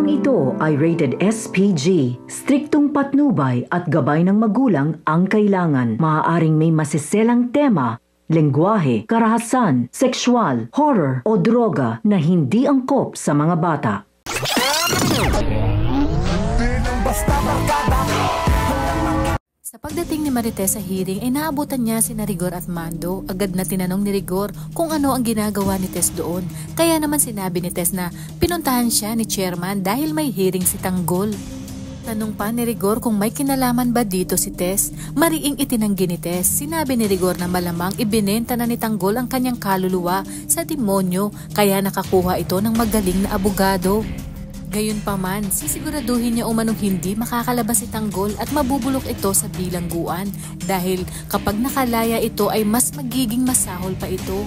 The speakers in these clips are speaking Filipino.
Programang ito ay rated SPG. Striktong patnubay at gabay ng magulang ang kailangan. Maaaring may masiselang tema, lengguwahe, karahasan, sexual, horror o droga na hindi angkop sa mga bata. Sa pagdating ni Marites sa hearing ay naabutan niya sina Rigor at Mando. Agad na tinanong ni Rigor kung ano ang ginagawa ni Tess doon. Kaya naman sinabi ni Tess na pinuntahan siya ni chairman dahil may hearing si Tanggol. Tanong pa ni Rigor kung may kinalaman ba dito si Tess. Mariing itinanggi ni Tess. Sinabi ni Rigor na malamang ibinenta na ni Tanggol ang kanyang kaluluwa sa demonyo kaya nakakuha ito ng magaling na abogado. Gayunpaman, sisiguraduhin niya umanong hindi makakalabas si Tanggol at mabubulok ito sa bilangguan dahil kapag nakalaya ito ay mas magiging masahol pa ito.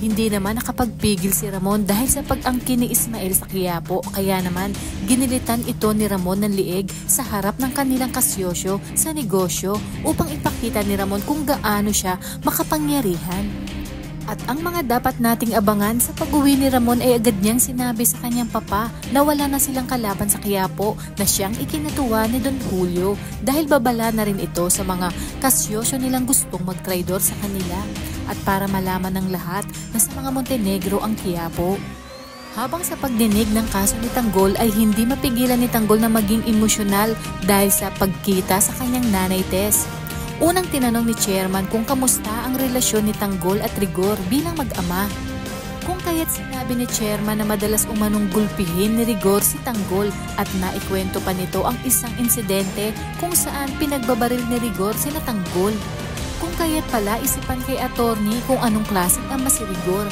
Hindi naman nakapagpigil si Ramon dahil sa pag-angkin ni Ismael sa Quiapo kaya naman ginilitan ito ni Ramon ng lieg sa harap ng kanilang kasyosyo sa negosyo upang ipakita ni Ramon kung gaano siya makapangyarihan. At ang mga dapat nating abangan sa pag-uwi ni Ramon ay agad niyang sinabi sa kanyang papa na wala na silang kalaban sa Quiapo na siyang ikinatuwa ni Don Julio dahil babala na rin ito sa mga kasyosyo nilang gustong magtraidor sa kanila at para malaman ng lahat na sa mga Montenegro ang Quiapo. Habang sa pagdinig ng kaso ni Tanggol ay hindi mapigilan ni Tanggol na maging emosyonal dahil sa pagkita sa kanyang nanay Tess. Unang tinanong ni chairman kung kamusta ang relasyon ni Tanggol at Rigor bilang mag-ama. Kung kaya't sinabi ni chairman na madalas umanong gulpihin ni Rigor si Tanggol at naikwento pa nito ang isang insidente kung saan pinagbabaril ni Rigor sina Tanggol. Kung kaya't pala isipan kay attorney kung anong klaseng ama si Rigor.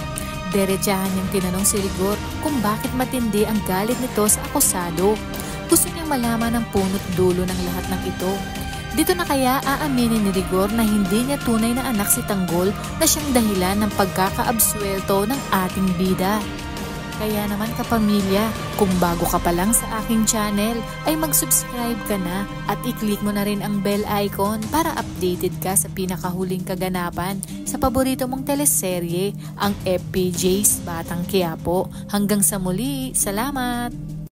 Derechahan niyang tinanong si Rigor kung bakit matindi ang galit nito sa akusado. Gusto niyang malaman ang punot dulo ng lahat ng ito. Dito na kaya aaminin ni Rigor na hindi niya tunay na anak si Tanggol na siyang dahilan ng pagkakaabsuelto ng ating bida. Kaya naman kapamilya, kung bago ka pa lang sa aking channel ay mag-subscribe ka na at i-click mo na rin ang bell icon para updated ka sa pinakahuling kaganapan sa paborito mong teleserye, ang FPJ's Batang Quiapo. Hanggang sa muli, salamat!